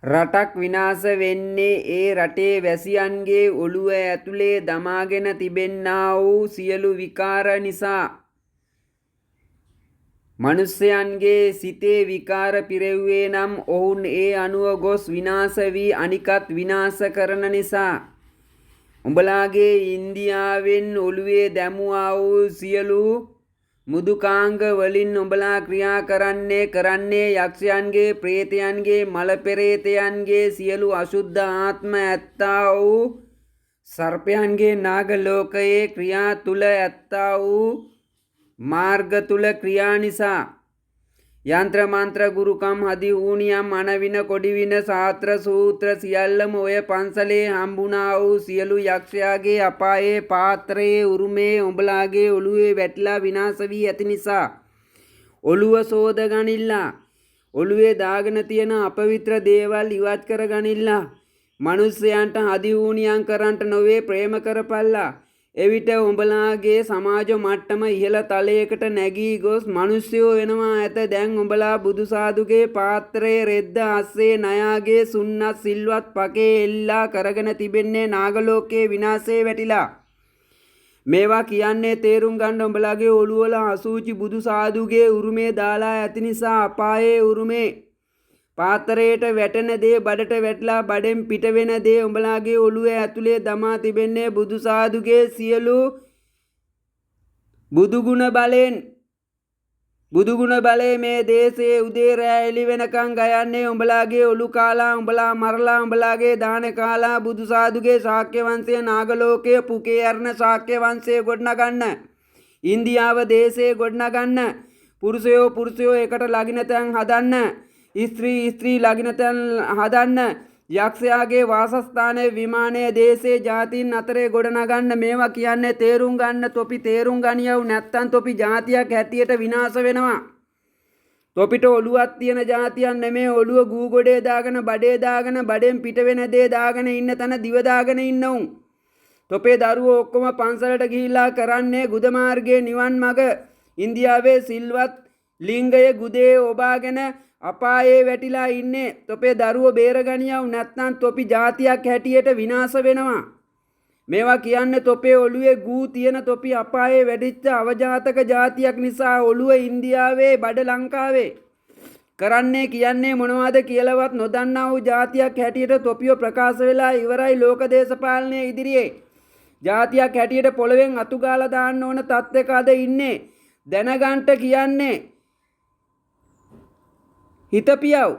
රටක් විනාශ වෙන්නේ ඒ රටේ වැසියන්ගේ ඔළුව ඇතුලේ දමාගෙන තිබෙන්නා වූ සියලු විකාර නිසා. මනුෂ්‍යයන්ගේ සිතේ විකාර පිරෙව්වේ නම් ඔවුන් ඒ අනුව ගොස් විනාශ වී අනිකත් විනාශ කරන නිසා. උඹලාගේ ඉන්දියාවෙන් ඔළුවේ දැමුවා වූ සියලු මුදුකාංග වලින් උඹලා ක්‍රියා කරන්නේ යක්ෂයන්ගේ ප්‍රේතයන්ගේ මලපෙරේතයන්ගේ සියලු අශුද්ධ ආත්ම ඇත්තා වූ සර්පයන්ගේ නාග ලෝකයේ ක්‍රියා තුල ඇත්තා වූ මාර්ග තුල ක්‍රියා නිසා. යන්ත්‍ර මන්ත්‍ර ගුරුකම් හදි ඌනියම් අනවින කොඩිවින සාත්‍ර සූත්‍ර සියල්ලම ඔය පන්සලේ හම්බුණා වූ සියලු යක්ෂයාගේ අපායේ පාත්‍රයේ උරුමේ උඹලාගේ ඔළුවේ වැටිලා විනාශ වී ඇති නිසා. ඔළුව සෝද ගනිල්ලා. ඔළුවේ දාගෙන තියෙන අපවිත්‍ර දේවල් ඉවත් කර ගනිල්ලා. මිනිස්සයන්ට හදි ඌනියම් කරන්ට නොවේ ප්‍රේම කරපල්ලා. එවිට උඹලාගේ සමාජ මට්ටම ඉහළ තලයකට නැගී ගොස් මිනිස්සුયો වෙනවා ඇත. දැන් උඹලා බුදුසාදුගේ පාත්‍රයේ රෙද්ද අස්සේ නයාගේ සුන්නත් සිල්වත් පකේ එල්ලා කරගෙන තිබෙන්නේ නාගලෝකයේ විනාශේ වැටිලා. මේවා කියන්නේ තේරුම් ගන්න උඹලාගේ ඔළුවල අසූචි බුදුසාදුගේ උරුමේ දාලා ඇති නිසා. අපායේ උරුමේ පාත්‍රයට වැටෙන දේ බඩට වැටලා බඩෙන් පිට වෙන දේ උඹලාගේ ඔළුවේ ඇතුලේ දමා තිබෙන්නේ බුදුසාදුගේ සියලු බුදුගුණ බලෙන්. බුදුගුණ බලේ මේ දේශයේ උදේ රෑ එළි වෙනකන් ගයන්නේ උඹලාගේ ඔළු කාලා උඹලා මරලා උඹලාගේ දාන කාලා බුදුසාදුගේ ශාක්‍ය වංශයේ නාගලෝකයේ පුකේ අරණ ශාක්‍ය වංශයේ ගොඩනගන්න. ඉන්දියාව දේශයේ ගොඩනගන්න. පුරුෂයෝ එකට ලගින තැන් හදන්න. ස්ත්‍රී ලගින තැන් හදන්න. යක්ෂයාගේ වාසස්ථානයේ විමානයේ දේශේ ජාතීන් අතරේ ගොඩනගන්න. මේවා කියන්නේ තේරුම් ගන්න. තොපි තේරුම් ගනියව නැත්තම් තොපි ජාතියක් හැටියට විනාශ වෙනවා. තොපිට ඔළුවක් තියෙන ජාතියක් නෙමේ. ඔළුව ගූ ගොඩේ දාගෙන බඩේ දාගෙන බඩෙන් පිට වෙන දේ දාගෙන ඉන්න තැන දිව දාගෙන ඉන්නවුන්. තොපේ දරුවෝ ඔක්කොම පන්සලට ගිහිල්ලා කරන්නේ ගුද මාර්ගයේ නිවන් මඟ. ඉන්දියාවේ සිල්වත් ලිංගයේ ගුදේ ඔබාගෙන අපායේ වැටිලා ඉන්නේ. තොපේ දරුවෝ බේරගනියව නැත්නම් තොපි ජාතියක් හැටියට විනාශ වෙනවා. මේවා කියන්නේ තොපේ ඔළුවේ ගූ තියෙන තොපි අපායේ වැඩිච්ච අවජාතක ජාතියක් නිසා. ඔළුව ඉන්දියාවේ බඩ ලංකාවේ කරන්නේ කියන්නේ මොනවද කියලාවත් නොදන්නා වූ ජාතියක් හැටියට තොපිය ප්‍රකාශ වෙලා ඉවරයි ලෝක දේශපාලනයේ ඉදිරියේ. ජාතියක් හැටියට පොළවෙන් අතු ගාලා දාන්න ඕන තත්ත්වයක අද ඉන්නේ. දැනගන්ට කියන්නේ හිතපියව්.